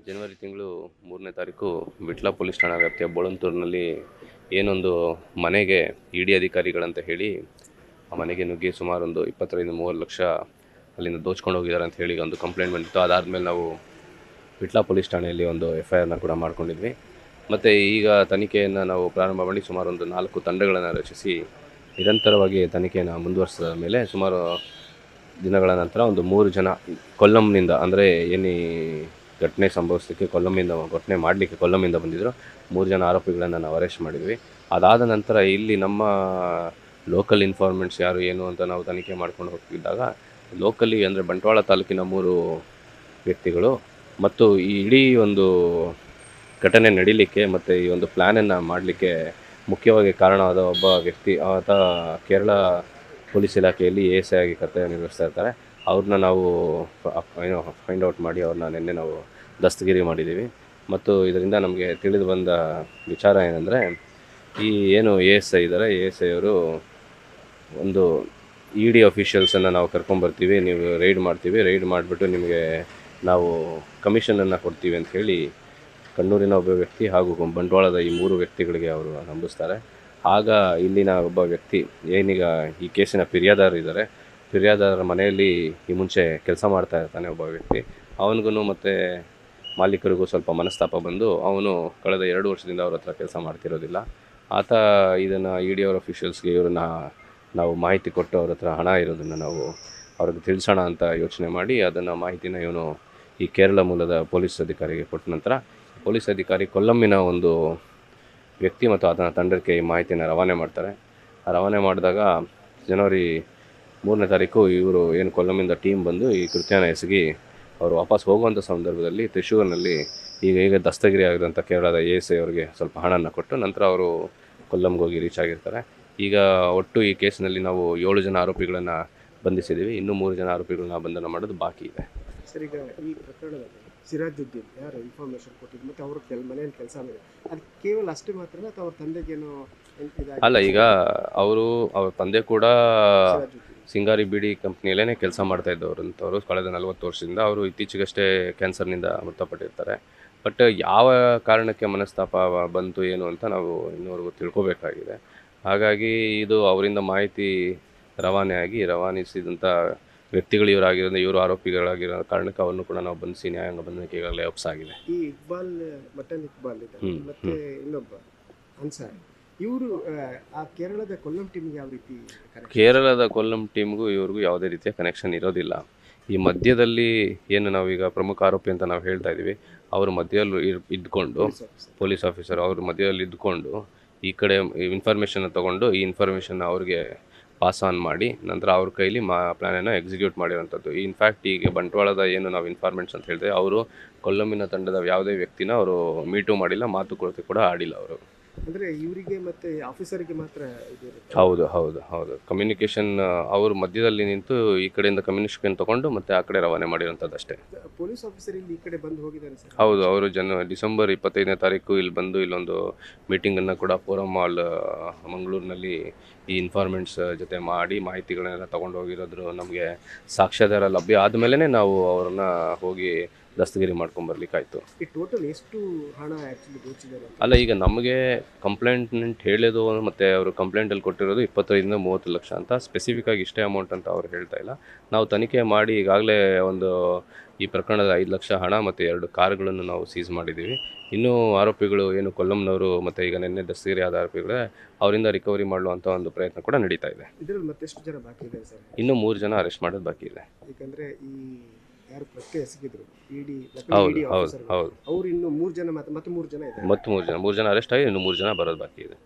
ಜನವರಿ ತಿಂಗಳು 3ನೇ ತಾರೀಕು ವಿಟ್ಲ ಪೊಲೀಸ್ ಠಾಣಾ ವ್ಯಾಪ್ತಿಯ ಬೋಳಂತೂರಿನಲ್ಲಿ ಏನೊಂದು ಮನೆಗೆ ಇಡಿ ಅಧಿಕಾರಿಗಳಂತ ಹೇಳಿ ಆ ಮನೆಗೆ ನುಗ್ಗಿ ಸುಮಾರು ಒಂದು 25-30 ಲಕ್ಷ ಅಲ್ಲಿಂದ ದೋಚ್ಕೊಂಡು ಹೋಗಿದ್ದಾರೆ ಅಂತ ಹೇಳಿ ಒಂದು ಕಂಪ್ಲೇಂಟ್ ಬಂದಿತ್ತು. ಅದಾದಮೇಲೆ ನಾವು ವಿಟ್ಲ ಪೊಲೀಸ್ ಠಾಣೆಯಲ್ಲಿ ಒಂದು FIRನ ಕೂಡ ಮಾಡ್ಕೊಂಡಿದ್ವಿ. ಮತ್ತು ಈಗ ತನಿಖೆಯನ್ನು ನಾವು ಪ್ರಾರಂಭ ಮಾಡಿ ಸುಮಾರು ಒಂದು 4 ತಂಡಗಳನ್ನು ರಚಿಸಿ ನಿರಂತರವಾಗಿ ತನಿಖೆಯನ್ನು ಮುಂದುವರಿಸಿದ ಮೇಲೆ ಸುಮಾರು ದಿನಗಳ ನಂತರ ಒಂದು 3 ಜನ ಕೊಲ್ಲಂನಿಂದ, ಅಂದರೆ ಏನು ಘಟನೆ ಸಂಭವಿಸಲಿಕ್ಕೆ ಘಟನೆ ಮಾಡಲಿಕ್ಕೆ ಕೊಲ್ಲಂನಿಂದ ಬಂದಿದ್ದರು 3 ಜನ ಆರೋಪಿಗಳನ್ನು ನಾವು ಅರೆಸ್ಟ್ ಮಾಡಿದ್ವಿ. ಅದಾದ ನಂತರ ಇಲ್ಲಿ ನಮ್ಮ ಲೋಕಲ್ ಇನ್ಫಾರ್ಮೆಂಟ್ಸ್ ಯಾರು ಏನು ಅಂತ ನಾವು ತನಿಖೆ ಮಾಡ್ಕೊಂಡು ಹೋಗ್ತಿದ್ದಾಗ ಲೋಕಲಿ ಅಂದರೆ ಬಂಟ್ವಾಳ ತಾಲೂಕಿನ 3 ವ್ಯಕ್ತಿಗಳು ಮತ್ತು ಈ ಇಡೀ ಒಂದು ಘಟನೆ ನಡೀಲಿಕ್ಕೆ ಮತ್ತು ಈ ಒಂದು ಪ್ಲ್ಯಾನನ್ನು ಮಾಡಲಿಕ್ಕೆ ಮುಖ್ಯವಾಗಿ ಕಾರಣವಾದ ಒಬ್ಬ ವ್ಯಕ್ತಿ, ಆತ ಕೇರಳ ಪೊಲೀಸ್ ಇಲಾಖೆಯಲ್ಲಿ ASI ಆಗಿ ಕರ್ತವ್ಯ ನಿರ್ವಹಿಸ್ತಾ ಇರ್ತಾರೆ. ಅವ್ರನ್ನ ನಾವು ಫೈಂಡ್ ಔಟ್ ಮಾಡಿ ಅವ್ರನ್ನ ನಿನ್ನೆ ನಾವು ದಸ್ತಗಿರಿ ಮಾಡಿದ್ದೀವಿ. ಮತ್ತು ಇದರಿಂದ ನಮಗೆ ತಿಳಿದು ಬಂದ ವಿಚಾರ ಏನಂದರೆ, ಈ ಏನು ASI ಇದ್ದಾರೆ, ASI ಅವರು ಒಂದು ED ಅಫಿಷಿಯಲ್ಸನ್ನು ನಾವು ಕರ್ಕೊಂಬರ್ತೀವಿ, ನೀವು ರೈಡ್ ಮಾಡ್ತೀವಿ, ರೈಡ್ ಮಾಡಿಬಿಟ್ಟು ನಿಮಗೆ ನಾವು ಕಮಿಷನನ್ನು ಕೊಡ್ತೀವಿ ಅಂತ ಹೇಳಿ ಕಣ್ಣೂರಿನ ಒಬ್ಬ ವ್ಯಕ್ತಿ ಹಾಗೂ ಬಂಟ್ವಾಳದ ಈ 3 ವ್ಯಕ್ತಿಗಳಿಗೆ ಅವರು ನಂಬಿಸ್ತಾರೆ. ಆಗ ಇಲ್ಲಿನ ಒಬ್ಬ ವ್ಯಕ್ತಿ ಏನೀಗ ಈ ಕೇಸಿನ ಫಿರ್ಯಾದಾರರಿದ್ದಾರೆ, ಫಿರ್ಯಾದಾರರ ಮನೆಯಲ್ಲಿ ಈ ಮುಂಚೆ ಕೆಲಸ ಮಾಡ್ತಾ ಇರ್ತಾನೆ ಒಬ್ಬ ವ್ಯಕ್ತಿ. ಅವನಿಗೂ ಮತ್ತು ಮಾಲೀಕರಿಗೂ ಸ್ವಲ್ಪ ಮನಸ್ತಾಪ ಬಂದು ಅವನು ಕಳೆದ 2 ವರ್ಷದಿಂದ ಅವ್ರ ಹತ್ರ ಕೆಲಸ ಮಾಡ್ತಿರೋದಿಲ್ಲ. ಆತ ಇದನ್ನು ED ಅವರ ಅಫಿಷಿಯಲ್ಸ್ಗೆ ಇವ್ರನ್ನ ನಾವು ಮಾಹಿತಿ ಕೊಟ್ಟು ಅವ್ರ ಹತ್ರ ಹಣ ಇರೋದನ್ನು ನಾವು ಅವ್ರಿಗೆ ತಿಳಿಸೋಣ ಅಂತ ಯೋಚನೆ ಮಾಡಿ ಅದನ್ನು ಮಾಹಿತಿನ ಇವನು ಈ ಕೇರಳ ಮೂಲದ ಪೊಲೀಸ್ ಅಧಿಕಾರಿಗೆ ಕೊಟ್ಟ ನಂತರ ಪೊಲೀಸ್ ಅಧಿಕಾರಿ ಕೊಲ್ಲಂನ ಒಂದು ವ್ಯಕ್ತಿ ಮತ್ತು ಅದನ್ನ ತಂಡಕ್ಕೆ ಈ ಮಾಹಿತಿಯನ್ನು ರವಾನೆ ಮಾಡ್ತಾರೆ. ರವಾನೆ ಮಾಡಿದಾಗ ಜನವರಿ 3ನೇ ತಾರೀಕು ಇವರು ಏನು ಕೊಲ್ಲಂನಿಂದ ಟೀಮ್ ಬಂದು ಈ ಕೃತ್ಯನ ಎಸಗಿ ಅವರು ವಾಪಸ್ ಹೋಗುವಂಥ ಸಂದರ್ಭದಲ್ಲಿ ತ್ರಿಶೂರಿನಲ್ಲಿ ಈಗ ದಸ್ತಗಿರಿ ಆಗಿರೋಂಥ ಕೇರಳದ ASI ಅವರಿಗೆ ಸ್ವಲ್ಪ ಹಣನ ಕೊಟ್ಟು ನಂತರ ಅವರು ಕೊಲ್ಲಂಗೆ ಹೋಗಿ ರೀಚ್ ಆಗಿರ್ತಾರೆ. ಈಗ ಒಟ್ಟು ಈ ಕೇಸಿನಲ್ಲಿ ನಾವು 7 ಜನ ಆರೋಪಿಗಳನ್ನು ಬಂಧಿಸಿದ್ದೀವಿ. ಇನ್ನೂ 3 ಜನ ಆರೋಪಿಗಳನ್ನ ಬಂಧನ ಮಾಡೋದು ಬಾಕಿ ಇದೆ. ಸರ್, ಈಗ ಈ ಪ್ರಕರಣದಲ್ಲಿ ಸಿರಾಜುದ್ದೀನ್ ಯಾರು ಇನ್ಫಾರ್ಮೇಷನ್ ಕೊಟ್ಟಿದ್ದು ಮತ್ತು ಅವರು ಮನೆಯಲ್ಲಿ ಕೆಲಸ ಮಾಡಿದ್ರು, ಅದು ಕೇವಲ ಅಷ್ಟೇ ಮಾತ್ರ ಅಥವಾ ಅವ್ರ ತಂದೆಗೇನೋ ಅಲ್ಲ, ಈಗ ಅವ್ರ ತಂದೆ ಕೂಡ ಸಿಂಗಾರಿ ಬಿಡಿ ಕಂಪ್ನಿಯಲ್ಲೇ ಕೆಲಸ ಮಾಡ್ತಾ ಇದ್ದವರು ಅಂತವರು ಕಳೆದ 40 ವರ್ಷದಿಂದ. ಅವರು ಇತ್ತೀಚೆಗಷ್ಟೇ ಕ್ಯಾನ್ಸರ್ನಿಂದ ಮೃತಪಟ್ಟಿರ್ತಾರೆ. ಬಟ್ ಯಾವ ಕಾರಣಕ್ಕೆ ಮನಸ್ತಾಪ ಬಂತು ಏನು ಅಂತ ನಾವು ಇನ್ನೂವರೆಗೂ ತಿಳ್ಕೊಬೇಕಾಗಿದೆ. ಹಾಗಾಗಿ ಇದು ಅವರಿಂದ ಮಾಹಿತಿ ರವಾನಿಸಿದಂಥ ವ್ಯಕ್ತಿಗಳು ಇವರು ಆರೋಪಿಗಳಾಗಿರೋ ಕಾರಣಕ್ಕೆ ಅವ್ರನ್ನು ಕೂಡ ನಾವು ಬಂಧಿಸಿ ನ್ಯಾಯಾಂಗ ಬಂಧನಕ್ಕೆ ಈಗಾಗಲೇ ಒಪ್ಸಾಗಿದೆ. ಈ ಮಟನ್ ಇಕ್ಬಾಲ್ ಇದೆ ಮತ್ತೆ ಇನ್ನೊಬ್ಬ ಅನ್ಸಾರಿ, ಇವರು ಆ ಕೇರಳದ ಕೊಲ್ಲಂ ಟೀಮ್ಗೆ ಯಾವ ರೀತಿ? ಕೇರಳದ ಕೊಲ್ಲಂ ಟೀಮ್ಗೂ ಇವ್ರಿಗೂ ಯಾವುದೇ ರೀತಿಯ ಕನೆಕ್ಷನ್ ಇರೋದಿಲ್ಲ. ಈ ಮಧ್ಯದಲ್ಲಿ ಏನು ನಾವೀಗ ಪ್ರಮುಖ ಆರೋಪಿ ಅಂತ ನಾವು ಹೇಳ್ತಾ ಇದ್ದೀವಿ, ಅವರು ಮಧ್ಯದಲ್ಲಿ ಇದ್ಕೊಂಡು ಪೊಲೀಸ್ ಆಫೀಸರ್ ಅವ್ರ ಮಧ್ಯದಲ್ಲಿ ಇದ್ಕೊಂಡು ಈ ಕಡೆ ಇನ್ಫಾರ್ಮೇಷನ್ ತೊಗೊಂಡು ಈ ಇನ್ಫಾರ್ಮೇಷನ್ ಅವ್ರಿಗೆ ಪಾಸ್ ಆನ್ ಮಾಡಿ ನಂತರ ಅವ್ರ ಕೈಲಿ ಪ್ಲ್ಯಾನನ್ನು ಎಕ್ಸಿಕ್ಯೂಟ್ ಮಾಡಿರೋಂಥದ್ದು. ಇನ್ಫ್ಯಾಕ್ಟ್ ಈಗ ಬಂಟ್ವಾಳದ ಏನು ನಾವು ಇನ್ಫಾರ್ಮೆಂಟ್ಸ್ ಅಂತ ಹೇಳ್ತೇವೆ, ಅವರು ಕೊಲ್ಲಂನ ತಂಡದ ಯಾವುದೇ ವ್ಯಕ್ತಿನ ಅವರು ಮೀಟು ಮಾಡಿಲ್ಲ, ಮಾತುಕತೆ ಕೂಡ ಆಡಿಲ್ಲ. ಅವರು ಅಂದರೆ ಇವರಿಗೆ ಮತ್ತು ಆಫೀಸರಿಗೆ ಮಾತ್ರ ಇದು? ಹೌದು ಕಮ್ಯುನಿಕೇಷನ್ ಅವ್ರ ಮಧ್ಯದಲ್ಲಿ ನಿಂತು ಈ ಕಡೆಯಿಂದ ಕಮ್ಯುನಿಕೇಷನ್ ತೊಗೊಂಡು ಮತ್ತು ಆ ಕಡೆ ರವಾನೆ ಮಾಡಿರೋಂಥದ್ದು ಅಷ್ಟೇ. ಪೊಲೀಸ್ ಆಫೀಸರ್ ಇಲ್ಲಿ ಈ ಕಡೆ ಬಂದು ಹೋಗಿದ್ದಾರೆ ಸರ್? ಹೌದು, ಅವರು ಡಿಸೆಂಬರ್ 25ನೇ ತಾರೀಕು ಇಲ್ಲಿ ಬಂದು ಇಲ್ಲೊಂದು ಮೀಟಿಂಗನ್ನು ಕೂಡ ಫೋರಮ್ ಮಾಲ್ ಮಂಗಳೂರಿನಲ್ಲಿ ಈ ಇನ್ಫಾರ್ಮೆಂಟ್ಸ್ ಜೊತೆ ಮಾಡಿ ಮಾಹಿತಿಗಳನ್ನೆಲ್ಲ ತೊಗೊಂಡು ಹೋಗಿರೋದ್ರು ನಮಗೆ ಸಾಕ್ಷ್ಯಾಧಾರ ಲಭ್ಯ ಆದಮೇಲೆ ನಾವು ಅವ್ರನ್ನ ಹೋಗಿ ದಸ್ತಗಿರಿ ಮಾಡ್ಕೊಂಬರ್ಲಿಕ್ಕಾಯ್ತು. ಈ ಟೋಟಲ್ ಎಷ್ಟು ಹಣ ಆ್ಯಕ್ಚುಲಿ ದೋಚಿದ್ದಾರೆ? ಅಲ್ಲ, ಈಗ ನಮಗೆ ಕಂಪ್ಲೇಂಟ್ ಹೇಳೋದು ಮತ್ತು ಅವರು ಕಂಪ್ಲೇಂಟಲ್ಲಿ ಕೊಟ್ಟಿರೋದು 25-30 ಲಕ್ಷ ಅಂತ, ಸ್ಪೆಸಿಫಿಕ್ ಆಗಿ ಇಷ್ಟೇ ಅಮೌಂಟ್ ಅಂತ ಅವ್ರು ಹೇಳ್ತಾ ಇಲ್ಲ. ನಾವು ತನಿಖೆ ಮಾಡಿ ಈಗಾಗಲೇ ಈ ಪ್ರಕರಣದ 5 ಲಕ್ಷ ಹಣ ಮತ್ತು 2 ಕಾರುಗಳನ್ನು ನಾವು ಸೀಸ್ ಮಾಡಿದ್ದೀವಿ. ಇನ್ನೂ ಆರೋಪಿಗಳು ಏನು ಕೊಲ್ಲಂನವರು ಮತ್ತು ಈಗ ನಿನ್ನೆ ದಸ್ತಗಿರಿ ಆದ ಆರೋಪಿಗಳೇ ಅವರಿಂದ ರಿಕವರಿ ಮಾಡುವಂಥ ಒಂದು ಪ್ರಯತ್ನ ಕೂಡ ನಡೀತಾ ಇದೆ. ಇದರಲ್ಲಿ ಮತ್ತೆಷ್ಟು ಜನ ಬಾಕಿ ಇದೆ ಸರ್? ಇನ್ನೂ 3 ಜನ ಅರೆಸ್ಟ್ ಮಾಡೋದು ಬಾಕಿ ಇದೆ. ಯಾಕಂದರೆ ಈ ಯಾರು ಪ್ರಶ್ನೆ ಎಸಗಿದ್ರು ಹೌದು ಅವ್ರು ಇನ್ನು 3 ಜನ ಮತ್ತೆ 3 ಜನ ಇದೆ. 3 ಜನ ಅರೆಸ್ಟ್ ಆಗಿ ಇನ್ನು 3 ಜನ ಬರೋದು ಬಾಕಿ ಇದೆ.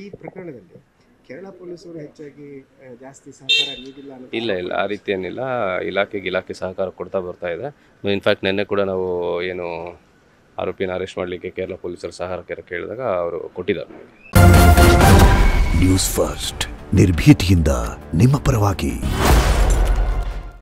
ಈ ಪ್ರಕರಣದಲ್ಲಿ ಕೇರಳ ಪೊಲೀಸರು ಹೆಚ್ಚಾಗಿ ಜಾಸ್ತಿ ಸಹಕಾರ ನೀಡಿಲ್ಲ? ಇಲ್ಲ, ಆ ರೀತಿ ಏನಿಲ್ಲ. ಇಲಾಖೆ ಸಹಕಾರ ಕೊಡ್ತಾ ಬರ್ತಾ ಇದೆ. ಇನ್ಫ್ಯಾಕ್ಟ್ ನಿನ್ನೆ ಕೂಡ ನಾವು ಏನು ಆರೋಪಿನ ಅರೆಸ್ಟ್ ಮಾಡಲಿಕ್ಕೆ ಕೇರಳ ಪೊಲೀಸರು ಸಹಕಾರ ಕೇಳಿದಾಗ ಅವರು ಕೊಟ್ಟಿದ್ದಾರೆ. ನ್ಯೂಸ್ ಫಸ್ಟ್ ನಿರ್ಭೀತಿಯಿಂದ ನಿಮ್ಮ ಪರವಾಗಿ.